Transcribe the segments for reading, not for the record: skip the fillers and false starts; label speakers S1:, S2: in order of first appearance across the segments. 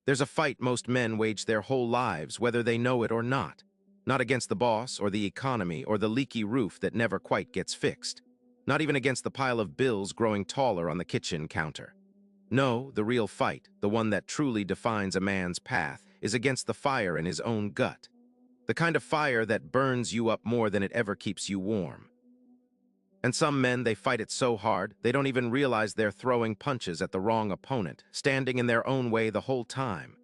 S1: There's a fight most men wage their whole lives, whether they know it or not. Not against the boss or the economy or the leaky roof that never quite gets fixed. Not even against the pile of bills growing taller on the kitchen counter. No, the real fight, the one that truly defines a man's path, is against the fire in his own gut. The kind of fire that burns you up more than it ever keeps you warm. And some men, they fight it so hard, they don't even realize they're throwing punches at the wrong opponent, standing in their own way the whole time.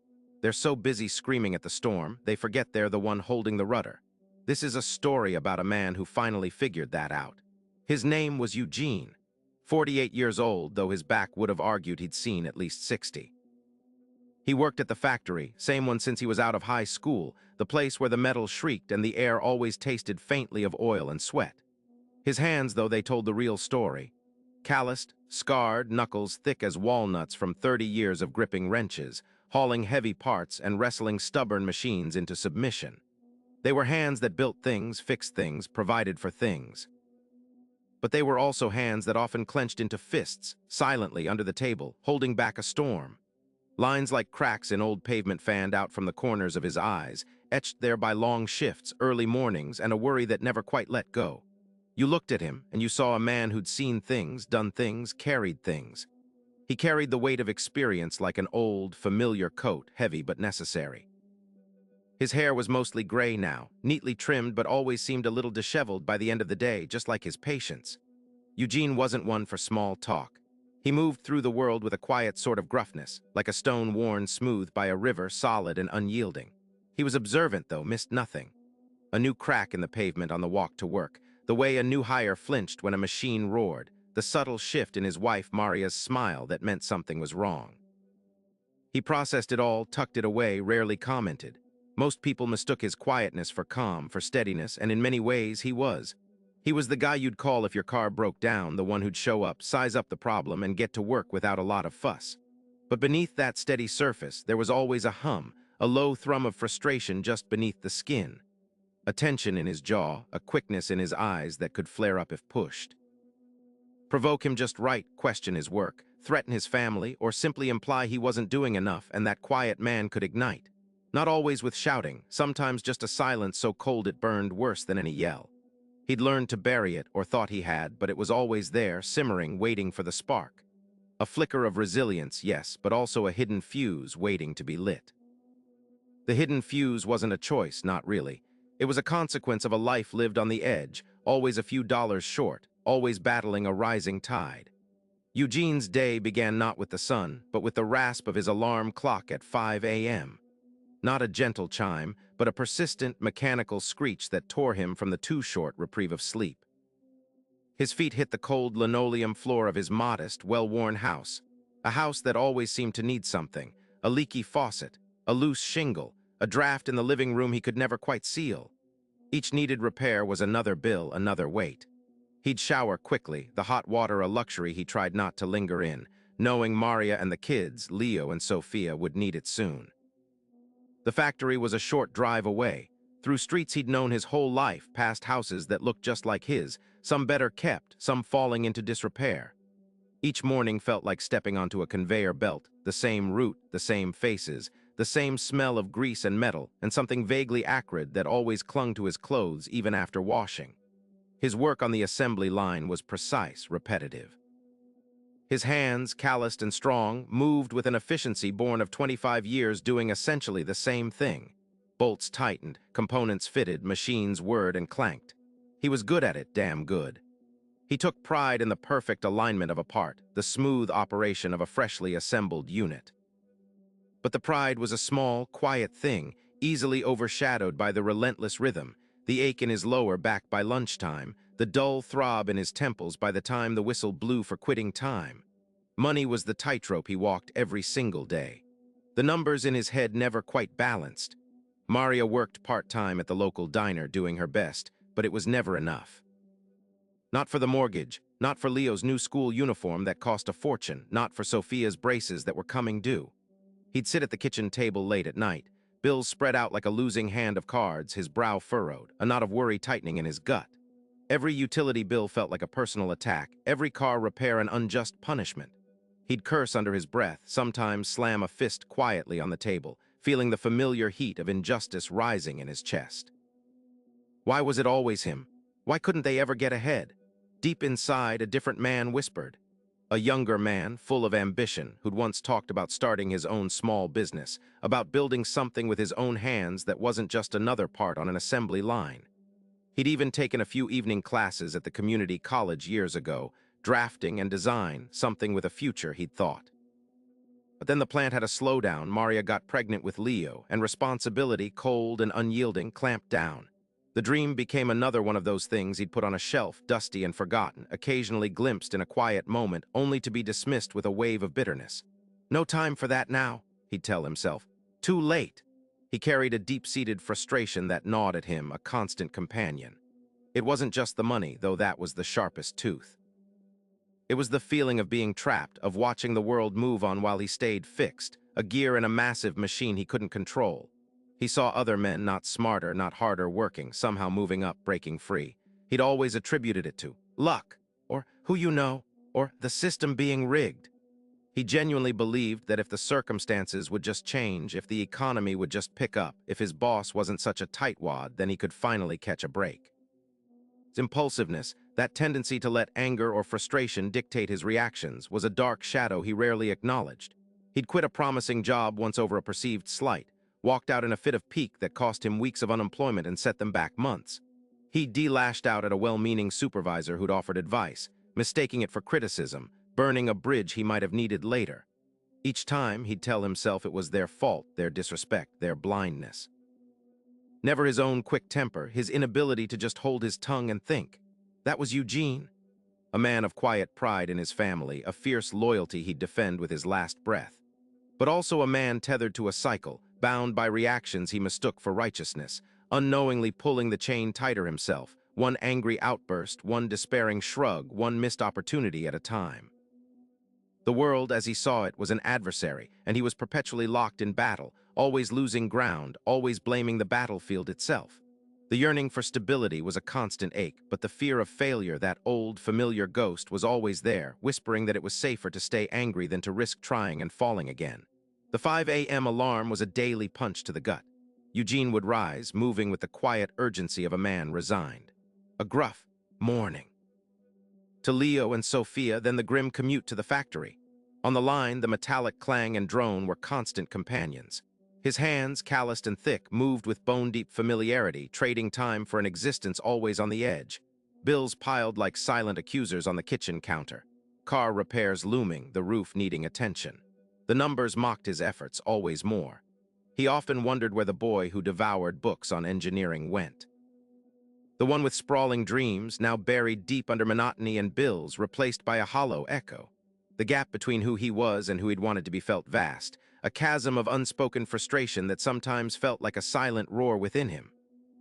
S1: They're so busy screaming at the storm, they forget they're the one holding the rudder. This is a story about a man who finally figured that out. His name was Eugene. 48 years old, though his back would have argued he'd seen at least 60. He worked at the factory, same one since he was out of high school, the place where the metal shrieked and the air always tasted faintly of oil and sweat. His hands, though, they told the real story. Calloused, scarred, knuckles thick as walnuts from 30 years of gripping wrenches, hauling heavy parts and wrestling stubborn machines into submission. They were hands that built things, fixed things, provided for things. But they were also hands that often clenched into fists, silently under the table, holding back a storm. Lines like cracks in old pavement fanned out from the corners of his eyes, etched there by long shifts, early mornings, and a worry that never quite let go. You looked at him, and you saw a man who'd seen things, done things, carried things. He carried the weight of experience like an old, familiar coat, heavy but necessary. His hair was mostly gray now, neatly trimmed but always seemed a little disheveled by the end of the day, just like his patience. Eugene wasn't one for small talk. He moved through the world with a quiet sort of gruffness, like a stone worn smooth by a river, solid and unyielding. He was observant, though, missed nothing. A new crack in the pavement on the walk to work, the way a new hire flinched when a machine roared, the subtle shift in his wife Maria's smile that meant something was wrong. He processed it all, tucked it away, rarely commented. Most people mistook his quietness for calm, for steadiness, and in many ways he was. He was the guy you'd call if your car broke down, the one who'd show up, size up the problem, and get to work without a lot of fuss. But beneath that steady surface, there was always a hum, a low thrum of frustration just beneath the skin. A tension in his jaw, a quickness in his eyes that could flare up if pushed. Provoke him just right, question his work, threaten his family, or simply imply he wasn't doing enough, and that quiet man could ignite. Not always with shouting, sometimes just a silence so cold it burned worse than any yell. He'd learned to bury it, or thought he had, but it was always there, simmering, waiting for the spark. A flicker of resilience, yes, but also a hidden fuse waiting to be lit. The hidden fuse wasn't a choice, not really. It was a consequence of a life lived on the edge, always a few dollars short, always battling a rising tide. Eugene's day began not with the sun, but with the rasp of his alarm clock at 5 a.m. Not a gentle chime, but a persistent, mechanical screech that tore him from the too short reprieve of sleep. His feet hit the cold linoleum floor of his modest, well-worn house, a house that always seemed to need something, a leaky faucet, a loose shingle, a draft in the living room he could never quite seal. Each needed repair was another bill, another weight. He'd shower quickly, the hot water a luxury he tried not to linger in, knowing Maria and the kids, Leo and Sophia, would need it soon. The factory was a short drive away, through streets he'd known his whole life, past houses that looked just like his, some better kept, some falling into disrepair. Each morning felt like stepping onto a conveyor belt, the same route, the same faces, the same smell of grease and metal, and something vaguely acrid that always clung to his clothes even after washing. His work on the assembly line was precise, repetitive. His hands, calloused and strong, moved with an efficiency born of 25 years doing essentially the same thing. Bolts tightened, components fitted, machines whirred and clanked. He was good at it, damn good. He took pride in the perfect alignment of a part, the smooth operation of a freshly assembled unit. But the pride was a small, quiet thing, easily overshadowed by the relentless rhythm, the ache in his lower back by lunchtime, the dull throb in his temples by the time the whistle blew for quitting time. Money was the tightrope he walked every single day. The numbers in his head never quite balanced. Maria worked part-time at the local diner doing her best, but it was never enough. Not for the mortgage, not for Leo's new school uniform that cost a fortune, not for Sophia's braces that were coming due. He'd sit at the kitchen table late at night, bills spread out like a losing hand of cards, his brow furrowed, a knot of worry tightening in his gut. Every utility bill felt like a personal attack, every car repair an unjust punishment. He'd curse under his breath, sometimes slam a fist quietly on the table, feeling the familiar heat of injustice rising in his chest. Why was it always him? Why couldn't they ever get ahead? Deep inside, a different man whispered. A younger man, full of ambition, who'd once talked about starting his own small business, about building something with his own hands that wasn't just another part on an assembly line. He'd even taken a few evening classes at the community college years ago, drafting and design, something with a future, he'd thought. But then the plant had a slowdown. Maria got pregnant with Leo, and responsibility, cold and unyielding, clamped down. The dream became another one of those things he'd put on a shelf, dusty and forgotten, occasionally glimpsed in a quiet moment, only to be dismissed with a wave of bitterness. No time for that now, he'd tell himself. Too late. He carried a deep-seated frustration that gnawed at him, a constant companion. It wasn't just the money, though that was the sharpest tooth. It was the feeling of being trapped, of watching the world move on while he stayed fixed, a gear in a massive machine he couldn't control. He saw other men, not smarter, not harder working, somehow moving up, breaking free. He'd always attributed it to luck, or who you know, or the system being rigged. He genuinely believed that if the circumstances would just change, if the economy would just pick up, if his boss wasn't such a tightwad, then he could finally catch a break. His impulsiveness, that tendency to let anger or frustration dictate his reactions, was a dark shadow he rarely acknowledged. He'd quit a promising job once over a perceived slight, walked out in a fit of pique that cost him weeks of unemployment and set them back months. He'd lashed out at a well-meaning supervisor who'd offered advice, mistaking it for criticism, burning a bridge he might have needed later. Each time, he'd tell himself it was their fault, their disrespect, their blindness. Never his own quick temper, his inability to just hold his tongue and think. That was Eugene. A man of quiet pride in his family, a fierce loyalty he'd defend with his last breath. But also a man tethered to a cycle, bound by reactions he mistook for righteousness, unknowingly pulling the chain tighter himself, one angry outburst, one despairing shrug, one missed opportunity at a time. The world, as he saw it, was an adversary, and he was perpetually locked in battle, always losing ground, always blaming the battlefield itself. The yearning for stability was a constant ache, but the fear of failure, that old, familiar ghost, was always there, whispering that it was safer to stay angry than to risk trying and falling again. The 5 a.m. alarm was a daily punch to the gut. Eugene would rise, moving with the quiet urgency of a man resigned. A gruff morning. To Leo and Sophia, then the grim commute to the factory. On the line, the metallic clang and drone were constant companions. His hands, calloused and thick, moved with bone-deep familiarity, trading time for an existence always on the edge. Bills piled like silent accusers on the kitchen counter. Car repairs looming, the roof needing attention. The numbers mocked his efforts, always more. He often wondered where the boy who devoured books on engineering went. The one with sprawling dreams, now buried deep under monotony and bills, replaced by a hollow echo. The gap between who he was and who he'd wanted to be felt vast, a chasm of unspoken frustration that sometimes felt like a silent roar within him.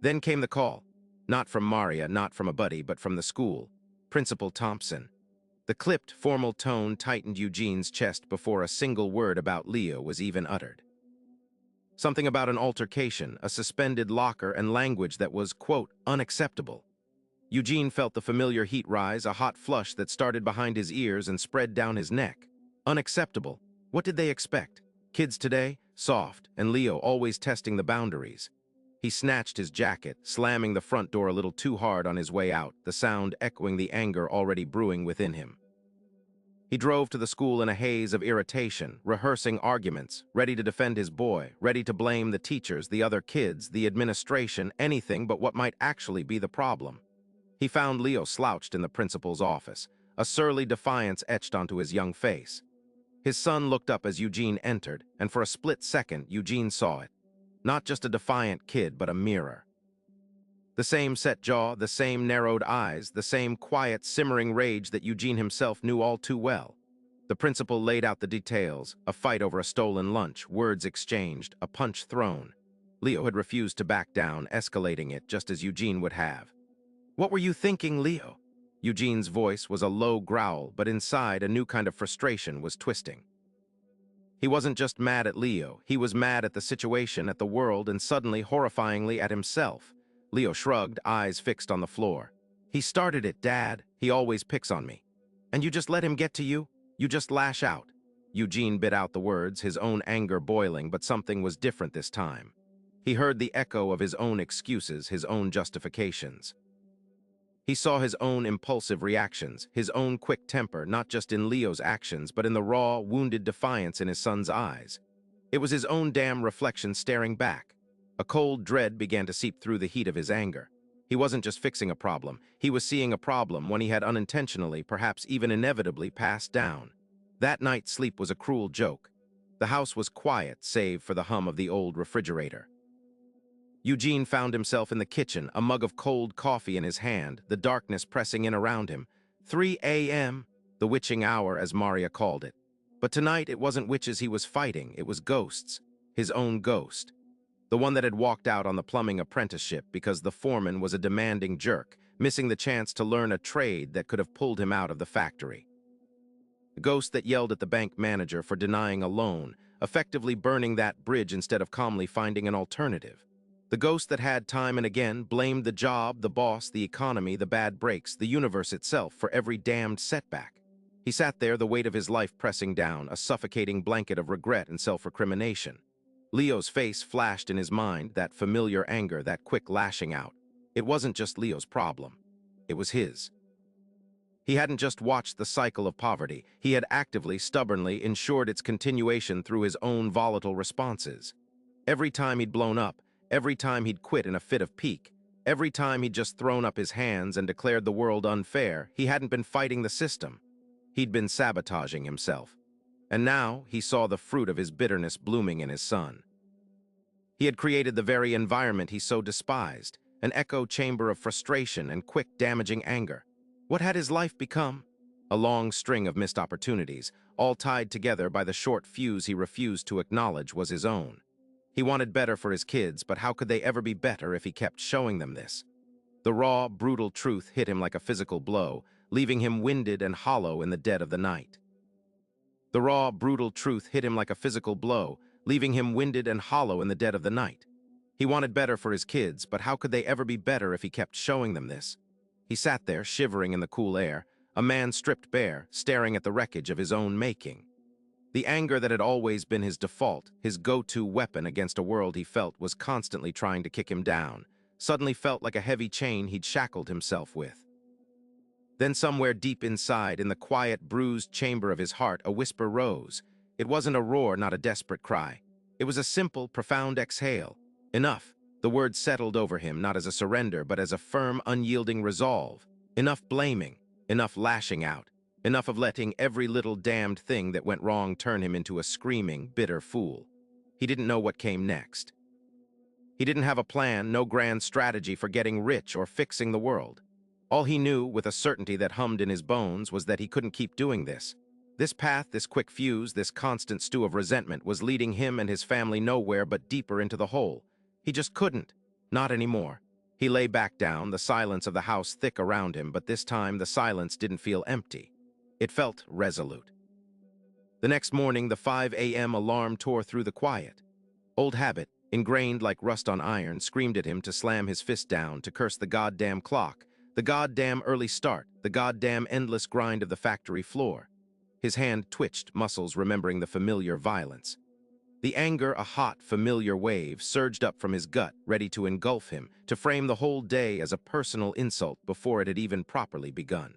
S1: Then came the call. Not from Maria, not from a buddy, but from the school. Principal Thompson. The clipped, formal tone tightened Eugene's chest before a single word about Leo was even uttered. Something about an altercation, a suspended locker, and language that was, quote, unacceptable. Eugene felt the familiar heat rise, a hot flush that started behind his ears and spread down his neck. Unacceptable. What did they expect? Kids today? Soft, and Leo always testing the boundaries. He snatched his jacket, slamming the front door a little too hard on his way out, the sound echoing the anger already brewing within him. He drove to the school in a haze of irritation, rehearsing arguments, ready to defend his boy, ready to blame the teachers, the other kids, the administration, anything but what might actually be the problem. He found Leo slouched in the principal's office, a surly defiance etched onto his young face. His son looked up as Eugene entered, and for a split second, Eugene saw it. Not just a defiant kid, but a mirror. The same set jaw, the same narrowed eyes, the same quiet, simmering rage that Eugene himself knew all too well. The principal laid out the details, a fight over a stolen lunch, words exchanged, a punch thrown. Leo had refused to back down, escalating it just as Eugene would have. "What were you thinking, Leo?" Eugene's voice was a low growl, but inside a new kind of frustration was twisting. He wasn't just mad at Leo, he was mad at the situation, at the world, and suddenly, horrifyingly, at himself. Leo shrugged, eyes fixed on the floor. "He started it, Dad. He always picks on me. And you just let him get to you? You just lash out. Eugene bit out the words, his own anger boiling, but something was different this time. He heard the echo of his own excuses, his own justifications. He saw his own impulsive reactions, his own quick temper, not just in Leo's actions, but in the raw, wounded defiance in his son's eyes. It was his own damn reflection staring back. A cold dread began to seep through the heat of his anger. He wasn't just fixing a problem, he was seeing a problem when he had unintentionally, perhaps even inevitably, passed down. That night's sleep was a cruel joke. The house was quiet, save for the hum of the old refrigerator. Eugene found himself in the kitchen, a mug of cold coffee in his hand, the darkness pressing in around him. 3 a.m., the witching hour, as Maria called it. But tonight it wasn't witches he was fighting, it was ghosts. His own ghost. The one that had walked out on the plumbing apprenticeship because the foreman was a demanding jerk, missing the chance to learn a trade that could have pulled him out of the factory. The ghost that yelled at the bank manager for denying a loan, effectively burning that bridge instead of calmly finding an alternative. The ghost that had time and again blamed the job, the boss, the economy, the bad breaks, the universe itself for every damned setback. He sat there, the weight of his life pressing down, a suffocating blanket of regret and self-recrimination. Leo's face flashed in his mind, that familiar anger, that quick lashing out. It wasn't just Leo's problem. It was his. He hadn't just watched the cycle of poverty. He had actively, stubbornly ensured its continuation through his own volatile responses. Every time he'd blown up, every time he'd quit in a fit of pique, every time he'd just thrown up his hands and declared the world unfair, he hadn't been fighting the system. He'd been sabotaging himself. And now he saw the fruit of his bitterness blooming in his son. He had created the very environment he so despised, an echo chamber of frustration and quick, damaging anger. What had his life become? A long string of missed opportunities, all tied together by the short fuse he refused to acknowledge was his own. He wanted better for his kids, but how could they ever be better if he kept showing them this? The raw, brutal truth hit him like a physical blow, leaving him winded and hollow in the dead of the night. The raw, brutal truth hit him like a physical blow, leaving him winded and hollow in the dead of the night. He wanted better for his kids, but how could they ever be better if he kept showing them this? He sat there, shivering in the cool air, a man stripped bare, staring at the wreckage of his own making. The anger that had always been his default, his go-to weapon against a world he felt was constantly trying to kick him down, suddenly felt like a heavy chain he'd shackled himself with. Then somewhere deep inside, in the quiet, bruised chamber of his heart, a whisper rose. It wasn't a roar, not a desperate cry. It was a simple, profound exhale. Enough. The word settled over him, not as a surrender, but as a firm, unyielding resolve. Enough blaming, enough lashing out, enough of letting every little damned thing that went wrong turn him into a screaming, bitter fool. He didn't know what came next. He didn't have a plan, no grand strategy for getting rich or fixing the world. All he knew, with a certainty that hummed in his bones, was that he couldn't keep doing this. This path, this quick fuse, this constant stew of resentment was leading him and his family nowhere but deeper into the hole. He just couldn't. Not anymore. He lay back down, the silence of the house thick around him, but this time the silence didn't feel empty. It felt resolute. The next morning, the 5 a.m. alarm tore through the quiet. Old habit, ingrained like rust on iron, screamed at him to slam his fist down, to curse the goddamn clock, the goddamn early start, the goddamn endless grind of the factory floor. His hand twitched, muscles remembering the familiar violence. The anger, a hot, familiar wave, surged up from his gut, ready to engulf him, to frame the whole day as a personal insult before it had even properly begun.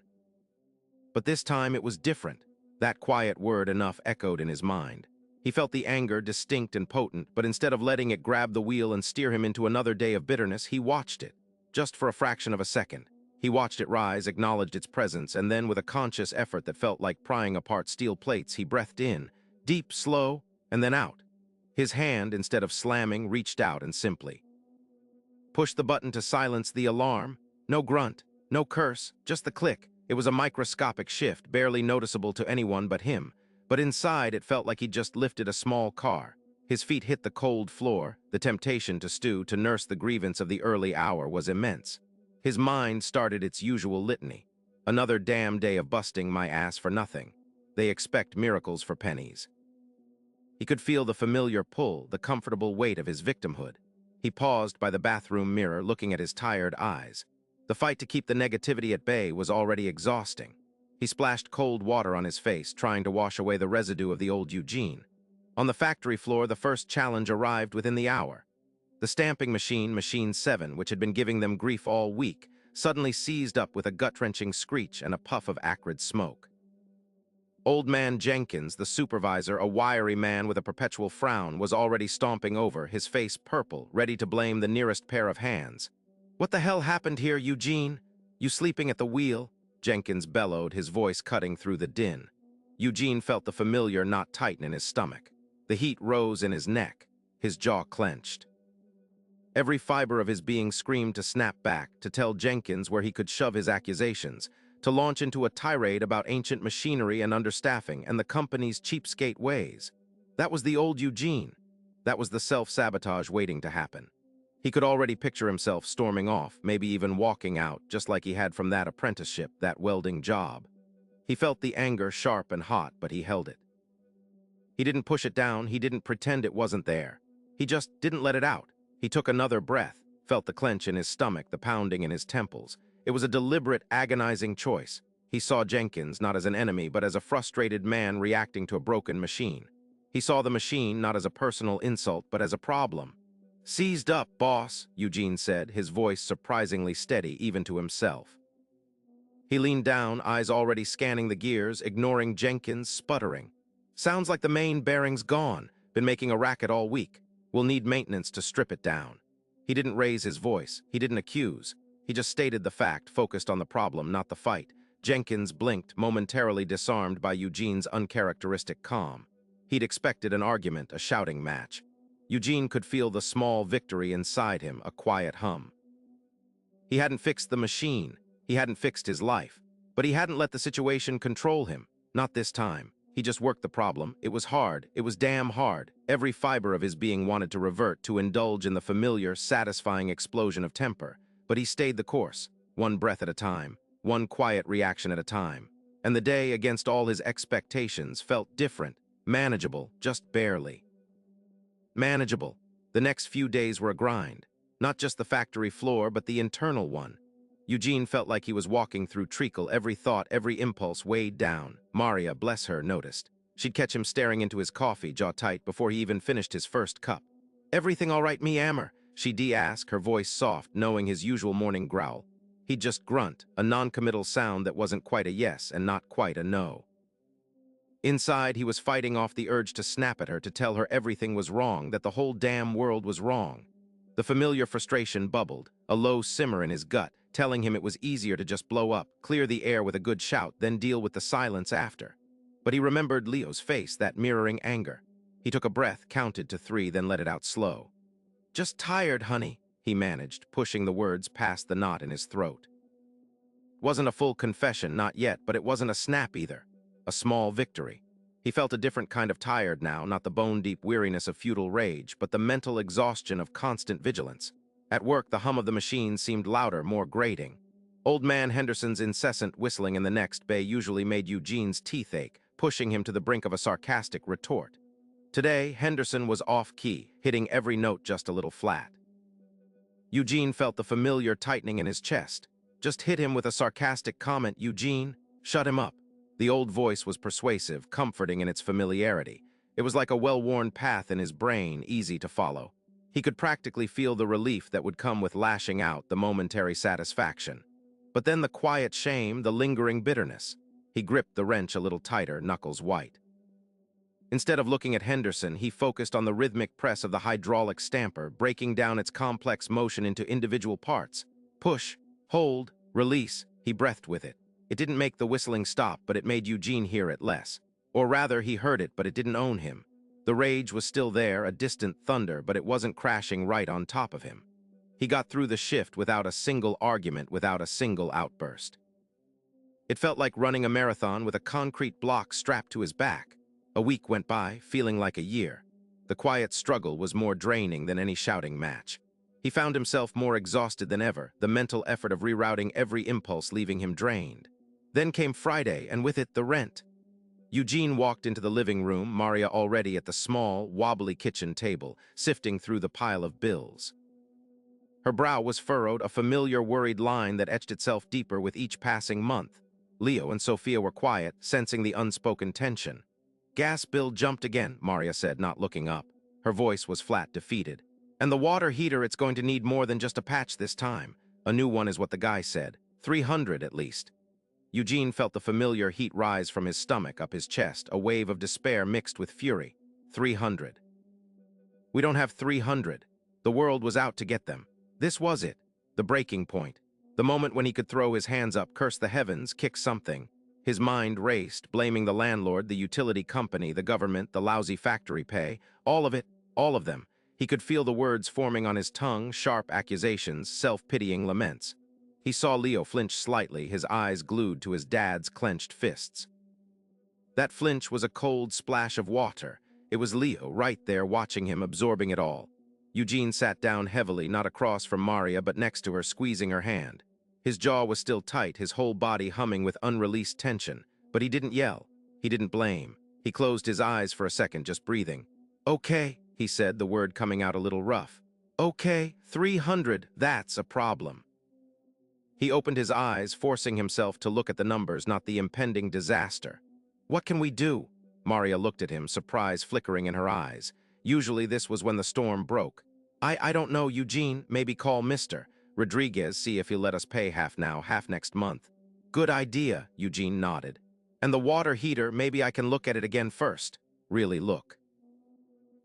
S1: But this time it was different. That quiet word enough echoed in his mind. He felt the anger distinct and potent, but instead of letting it grab the wheel and steer him into another day of bitterness, he watched it, just for a fraction of a second. He watched it rise, acknowledged its presence, and then with a conscious effort that felt like prying apart steel plates, he breathed in, deep, slow, and then out. His hand, instead of slamming, reached out and simply pushed the button to silence the alarm. No grunt, no curse, just the click. It was a microscopic shift, barely noticeable to anyone but him. But inside, it felt like he'd just lifted a small car. His feet hit the cold floor. The temptation to stew, to nurse the grievance of the early hour, was immense. His mind started its usual litany. Another damn day of busting my ass for nothing. They expect miracles for pennies. He could feel the familiar pull, the comfortable weight of his victimhood. He paused by the bathroom mirror, looking at his tired eyes. The fight to keep the negativity at bay was already exhausting. He splashed cold water on his face, trying to wash away the residue of the old Eugene. On the factory floor, the first challenge arrived within the hour. The stamping machine, Machine 7, which had been giving them grief all week, suddenly seized up with a gut-wrenching screech and a puff of acrid smoke. Old man Jenkins, the supervisor, a wiry man with a perpetual frown, was already stomping over, his face purple, ready to blame the nearest pair of hands. "What the hell happened here, Eugene? You sleeping at the wheel?" Jenkins bellowed, his voice cutting through the din. Eugene felt the familiar knot tighten in his stomach. The heat rose in his neck. His jaw clenched. Every fiber of his being screamed to snap back, to tell Jenkins where he could shove his accusations, to launch into a tirade about ancient machinery and understaffing and the company's cheapskate ways. That was the old Eugene. That was the self-sabotage waiting to happen. He could already picture himself storming off, maybe even walking out, just like he had from that apprenticeship, that welding job. He felt the anger sharp and hot, but he held it. He didn't push it down, he didn't pretend it wasn't there. He just didn't let it out. He took another breath, felt the clench in his stomach, the pounding in his temples. It was a deliberate, agonizing choice. He saw Jenkins not as an enemy, but as a frustrated man reacting to a broken machine. He saw the machine not as a personal insult, but as a problem. "Seized up, boss," Eugene said, his voice surprisingly steady even to himself. He leaned down, eyes already scanning the gears, ignoring Jenkins' sputtering. "Sounds like the main bearing's gone. Been making a racket all week. We'll need maintenance to strip it down." He didn't raise his voice. He didn't accuse. He just stated the fact, focused on the problem, not the fight. Jenkins blinked, momentarily disarmed by Eugene's uncharacteristic calm. He'd expected an argument, a shouting match. Eugene could feel the small victory inside him, a quiet hum. He hadn't fixed the machine. He hadn't fixed his life. But he hadn't let the situation control him. Not this time. He just worked the problem. It was hard. It was damn hard. Every fiber of his being wanted to revert, to indulge in the familiar, satisfying explosion of temper. But he stayed the course, one breath at a time, one quiet reaction at a time. And the day, against all his expectations, felt different, manageable, just barely. Manageable. The next few days were a grind. Not just the factory floor, but the internal one. Eugene felt like he was walking through treacle, every thought, every impulse weighed down. Maria, bless her, noticed. She'd catch him staring into his coffee, jaw tight, before he even finished his first cup. "Everything all right, me Ammer?" she'd ask, her voice soft, knowing his usual morning growl. He'd just grunt, a non-committal sound that wasn't quite a yes and not quite a no. Inside, he was fighting off the urge to snap at her, to tell her everything was wrong, that the whole damn world was wrong. The familiar frustration bubbled, a low simmer in his gut, telling him it was easier to just blow up, clear the air with a good shout, then deal with the silence after. But he remembered Leo's face, that mirroring anger. He took a breath, counted to 3, then let it out slow. "Just tired, honey," he managed, pushing the words past the knot in his throat. Wasn't a full confession, not yet, but it wasn't a snap either. A small victory. He felt a different kind of tired now, not the bone-deep weariness of futile rage, but the mental exhaustion of constant vigilance. At work, the hum of the machine seemed louder, more grating. Old man Henderson's incessant whistling in the next bay usually made Eugene's teeth ache, pushing him to the brink of a sarcastic retort. Today, Henderson was off-key, hitting every note just a little flat. Eugene felt the familiar tightening in his chest. "Just hit him with a sarcastic comment, Eugene. Shut him up." The old voice was persuasive, comforting in its familiarity. It was like a well-worn path in his brain, easy to follow. He could practically feel the relief that would come with lashing out, the momentary satisfaction. But then the quiet shame, the lingering bitterness. He gripped the wrench a little tighter, knuckles white. Instead of looking at Henderson, he focused on the rhythmic press of the hydraulic stamper, breaking down its complex motion into individual parts. Push, hold, release, he breathed with it. It didn't make the whistling stop, but it made Eugene hear it less. Or rather, he heard it, but it didn't own him. The rage was still there, a distant thunder, but it wasn't crashing right on top of him. He got through the shift without a single argument, without a single outburst. It felt like running a marathon with a concrete block strapped to his back. A week went by, feeling like a year. The quiet struggle was more draining than any shouting match. He found himself more exhausted than ever, the mental effort of rerouting every impulse leaving him drained. Then came Friday, and with it the rent. Eugene walked into the living room, Maria already at the small, wobbly kitchen table, sifting through the pile of bills. Her brow was furrowed, a familiar worried line that etched itself deeper with each passing month. Leo and Sophia were quiet, sensing the unspoken tension. Gas bill jumped again, Maria said, not looking up. Her voice was flat, defeated. And the water heater, it's going to need more than just a patch this time. A new one is what the guy said. 300 at least. Eugene felt the familiar heat rise from his stomach up his chest, a wave of despair mixed with fury. 300. We don't have 300. The world was out to get them. This was it. The breaking point. The moment when he could throw his hands up, curse the heavens, kick something. His mind raced, blaming the landlord, the utility company, the government, the lousy factory pay. All of it, all of them. He could feel the words forming on his tongue, sharp accusations, self-pitying laments. He saw Leo flinch slightly, his eyes glued to his dad's clenched fists. That flinch was a cold splash of water. It was Leo, right there, watching him, absorbing it all. Eugene sat down heavily, not across from Maria, but next to her, squeezing her hand. His jaw was still tight, his whole body humming with unreleased tension. But he didn't yell. He didn't blame. He closed his eyes for a second, just breathing. "Okay," he said, the word coming out a little rough. "Okay, 300, that's a problem." He opened his eyes, forcing himself to look at the numbers, not the impending disaster. "What can we do?" Maria looked at him, surprise flickering in her eyes. Usually this was when the storm broke. I don't know, Eugene, maybe call Mr. Rodriguez, see if he'll let us pay half now, half next month." "Good idea," Eugene nodded. "And the water heater, maybe I can look at it again first. Really look.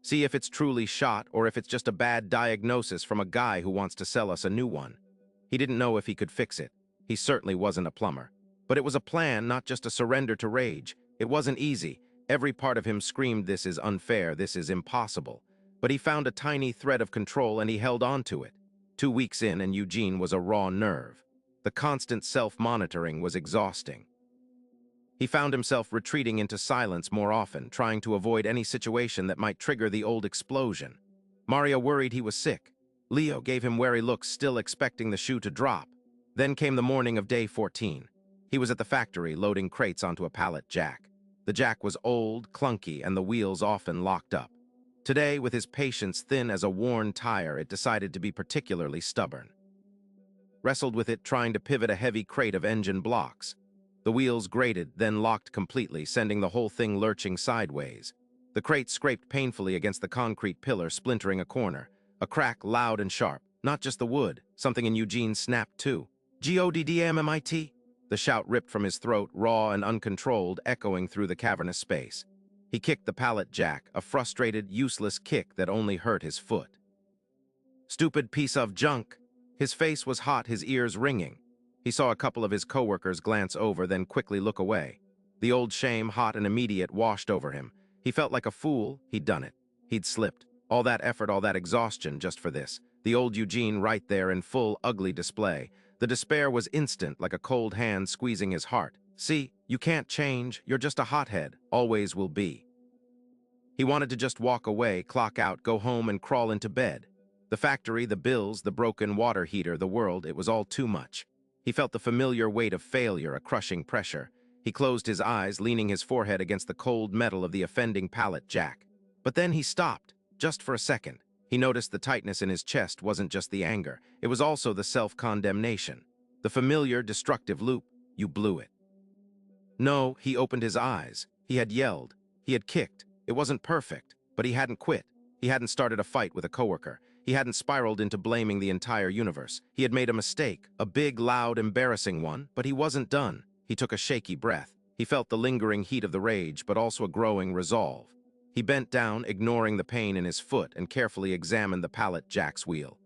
S1: See if it's truly shot or if it's just a bad diagnosis from a guy who wants to sell us a new one." He didn't know if he could fix it. He certainly wasn't a plumber. But it was a plan, not just a surrender to rage. It wasn't easy. Every part of him screamed, this is unfair, this is impossible. But he found a tiny thread of control and he held on to it. 2 weeks in and Eugene was a raw nerve. The constant self-monitoring was exhausting. He found himself retreating into silence more often, trying to avoid any situation that might trigger the old explosion. Maria worried he was sick. Leo gave him wary looks, still expecting the shoe to drop. Then came the morning of day 14. He was at the factory loading crates onto a pallet jack. The jack was old, clunky, and the wheels often locked up. Today, with his patience thin as a worn tire, it decided to be particularly stubborn. Wrestled with it, trying to pivot a heavy crate of engine blocks. The wheels grated, then locked completely, sending the whole thing lurching sideways. The crate scraped painfully against the concrete pillar, splintering a corner. A crack loud and sharp, not just the wood, something in Eugene snapped too. "Goddamn!" The shout ripped from his throat, raw and uncontrolled, echoing through the cavernous space. He kicked the pallet jack, a frustrated, useless kick that only hurt his foot. "Stupid piece of junk!" His face was hot, his ears ringing. He saw a couple of his coworkers glance over, then quickly look away. The old shame, hot and immediate, washed over him. He felt like a fool. He'd done it. He'd slipped. All that effort, all that exhaustion just for this. The old Eugene right there in full, ugly display. The despair was instant, like a cold hand squeezing his heart. "See, you can't change. You're just a hothead. Always will be." He wanted to just walk away, clock out, go home and crawl into bed. The factory, the bills, the broken water heater, the world, it was all too much. He felt the familiar weight of failure, a crushing pressure. He closed his eyes, leaning his forehead against the cold metal of the offending pallet jack. But then he stopped, just for a second. He noticed the tightness in his chest wasn't just the anger. It was also the self-condemnation. The familiar, destructive loop. You blew it. No, he opened his eyes. He had yelled. He had kicked. It wasn't perfect, but he hadn't quit. He hadn't started a fight with a coworker. He hadn't spiraled into blaming the entire universe. He had made a mistake, a big, loud, embarrassing one, but he wasn't done. He took a shaky breath. He felt the lingering heat of the rage, but also a growing resolve. He bent down, ignoring the pain in his foot, and carefully examined the pallet jack's wheel.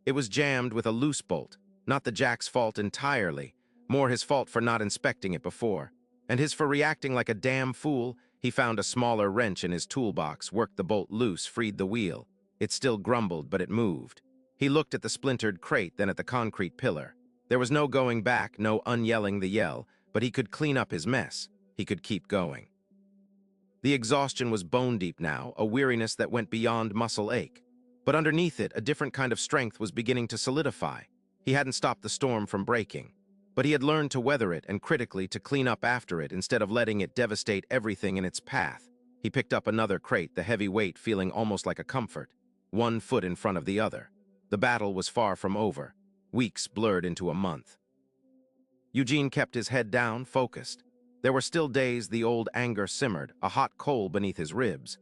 S1: It was jammed with a loose bolt, not the jack's fault entirely, more his fault for not inspecting it before, and his for reacting like a damn fool. He found a smaller wrench in his toolbox, worked the bolt loose, freed the wheel. It still grumbled, but it moved. He looked at the splintered crate, then at the concrete pillar. There was no going back, no unyelling the yell, but he could clean up his mess. He could keep going. The exhaustion was bone-deep now, a weariness that went beyond muscle ache. But underneath it, a different kind of strength was beginning to solidify. He hadn't stopped the storm from breaking, but he had learned to weather it and critically to clean up after it instead of letting it devastate everything in its path. He picked up another crate, the heavy weight feeling almost like a comfort, one foot in front of the other. The battle was far from over. Weeks blurred into a month. Eugene kept his head down, focused. There were still days the old anger simmered, a hot coal beneath his ribs.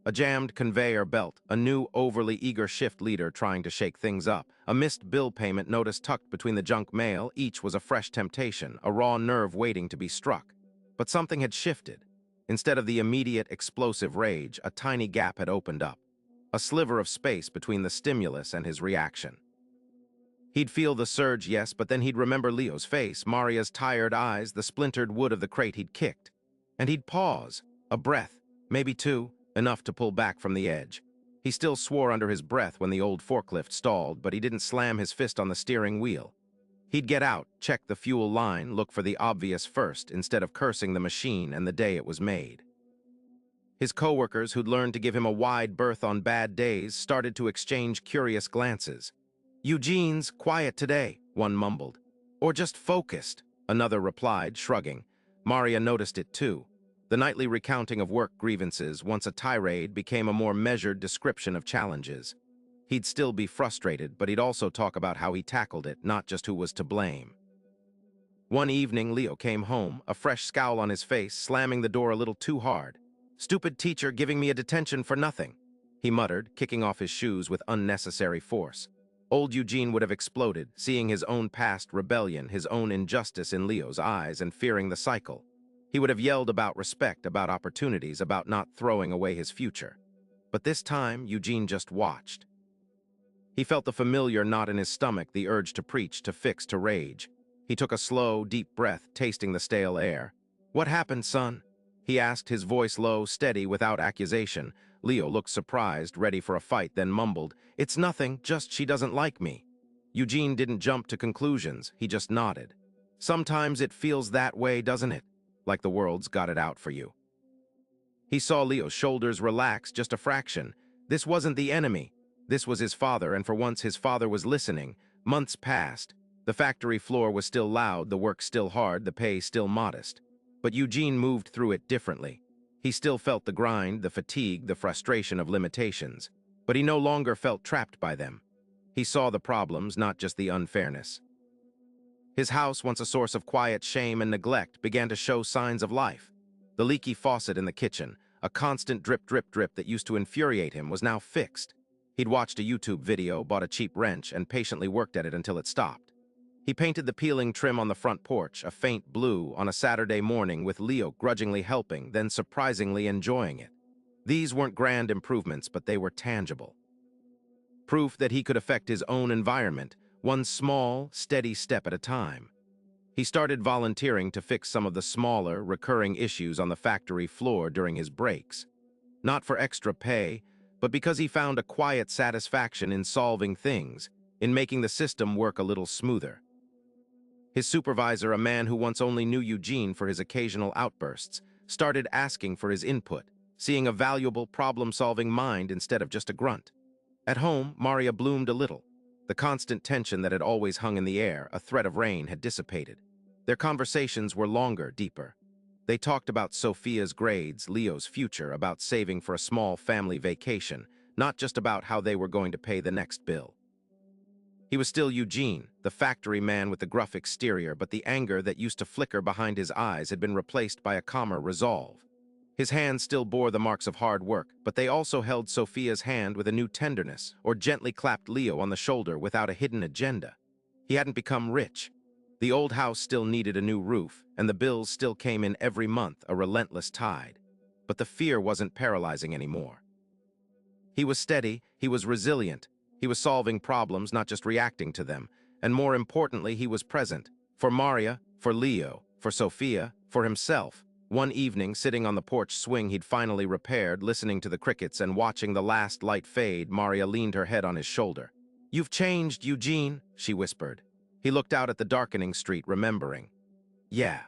S1: A jammed conveyor belt, a new overly eager shift leader trying to shake things up, a missed bill payment notice tucked between the junk mail, each was a fresh temptation, a raw nerve waiting to be struck. But something had shifted. Instead of the immediate, explosive rage, a tiny gap had opened up. A sliver of space between the stimulus and his reaction. He'd feel the surge, yes, but then he'd remember Leo's face, Maria's tired eyes, the splintered wood of the crate he'd kicked. And he'd pause, a breath, maybe two, enough to pull back from the edge. He still swore under his breath when the old forklift stalled, but he didn't slam his fist on the steering wheel. He'd get out, check the fuel line, look for the obvious first, instead of cursing the machine and the day it was made. His coworkers, who'd learned to give him a wide berth on bad days, started to exchange curious glances. "Eugene's quiet today," one mumbled. "Or just focused," another replied, shrugging. Maria noticed it too. The nightly recounting of work grievances, once a tirade, became a more measured description of challenges. He'd still be frustrated, but he'd also talk about how he tackled it, not just who was to blame. One evening, Leo came home, a fresh scowl on his face, slamming the door a little too hard. "Stupid teacher giving me a detention for nothing," he muttered, kicking off his shoes with unnecessary force. Old Eugene would have exploded, seeing his own past rebellion, his own injustice in Leo's eyes, and fearing the cycle. He would have yelled about respect, about opportunities, about not throwing away his future. But this time, Eugene just watched. He felt the familiar knot in his stomach, the urge to preach, to fix, to rage. He took a slow, deep breath, tasting the stale air. "What happened, son?" he asked, his voice low, steady, without accusation. Leo looked surprised, ready for a fight, then mumbled, "It's nothing, just she doesn't like me." Eugene didn't jump to conclusions, he just nodded. "Sometimes it feels that way, doesn't it? Like the world's got it out for you." He saw Leo's shoulders relax just a fraction. This wasn't the enemy. This was his father, and for once his father was listening. Months passed. The factory floor was still loud, the work still hard, the pay still modest. But Eugene moved through it differently. He still felt the grind, the fatigue, the frustration of limitations. But he no longer felt trapped by them. He saw the problems, not just the unfairness. His house, once a source of quiet shame and neglect, began to show signs of life. The leaky faucet in the kitchen, a constant drip, drip, drip that used to infuriate him, was now fixed. He'd watched a YouTube video, bought a cheap wrench, and patiently worked at it until it stopped. He painted the peeling trim on the front porch, a faint blue, on a Saturday morning with Leo grudgingly helping, then surprisingly enjoying it. These weren't grand improvements, but they were tangible. Proof that he could affect his own environment, one small, steady step at a time. He started volunteering to fix some of the smaller, recurring issues on the factory floor during his breaks. Not for extra pay, but because he found a quiet satisfaction in solving things, in making the system work a little smoother. His supervisor, a man who once only knew Eugene for his occasional outbursts, started asking for his input, seeing a valuable problem-solving mind instead of just a grunt. At home, Maria bloomed a little. The constant tension that had always hung in the air, a threat of rain, had dissipated. Their conversations were longer, deeper. They talked about Sophia's grades, Leo's future, about saving for a small family vacation, not just about how they were going to pay the next bill. He was still Eugene, the factory man with the gruff exterior, but the anger that used to flicker behind his eyes had been replaced by a calmer resolve. His hands still bore the marks of hard work, but they also held Sophia's hand with a new tenderness, or gently clapped Leo on the shoulder without a hidden agenda. He hadn't become rich. The old house still needed a new roof, and the bills still came in every month, a relentless tide. But the fear wasn't paralyzing anymore. He was steady, he was resilient. He was solving problems, not just reacting to them. And more importantly, he was present. For Maria, for Leo, for Sophia, for himself. One evening, sitting on the porch swing he'd finally repaired, listening to the crickets and watching the last light fade, Maria leaned her head on his shoulder. "You've changed, Eugene," she whispered. He looked out at the darkening street, remembering. "Yeah."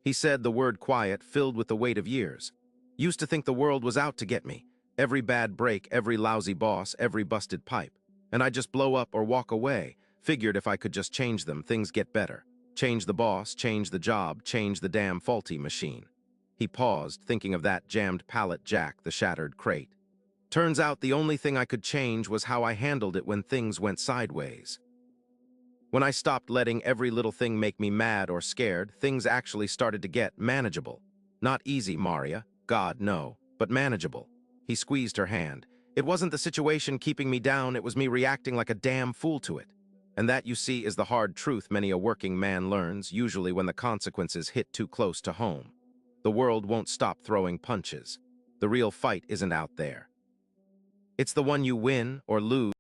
S1: He said, the word quiet, filled with the weight of years. "Used to think the world was out to get me. Every bad break, every lousy boss, every busted pipe. And I'd just blow up or walk away. Figured if I could just change them, things get better. Change the boss, change the job, change the damn faulty machine." He paused, thinking of that jammed pallet jack, the shattered crate. "Turns out the only thing I could change was how I handled it when things went sideways." When I stopped letting every little thing make me mad or scared, things actually started to get manageable. Not easy, Maria. God, no. But manageable. He squeezed her hand. It wasn't the situation keeping me down, it was me reacting like a damn fool to it. And that, you see, is the hard truth many a working man learns, usually when the consequences hit too close to home. The world won't stop throwing punches. The real fight isn't out there. It's the one you win or lose.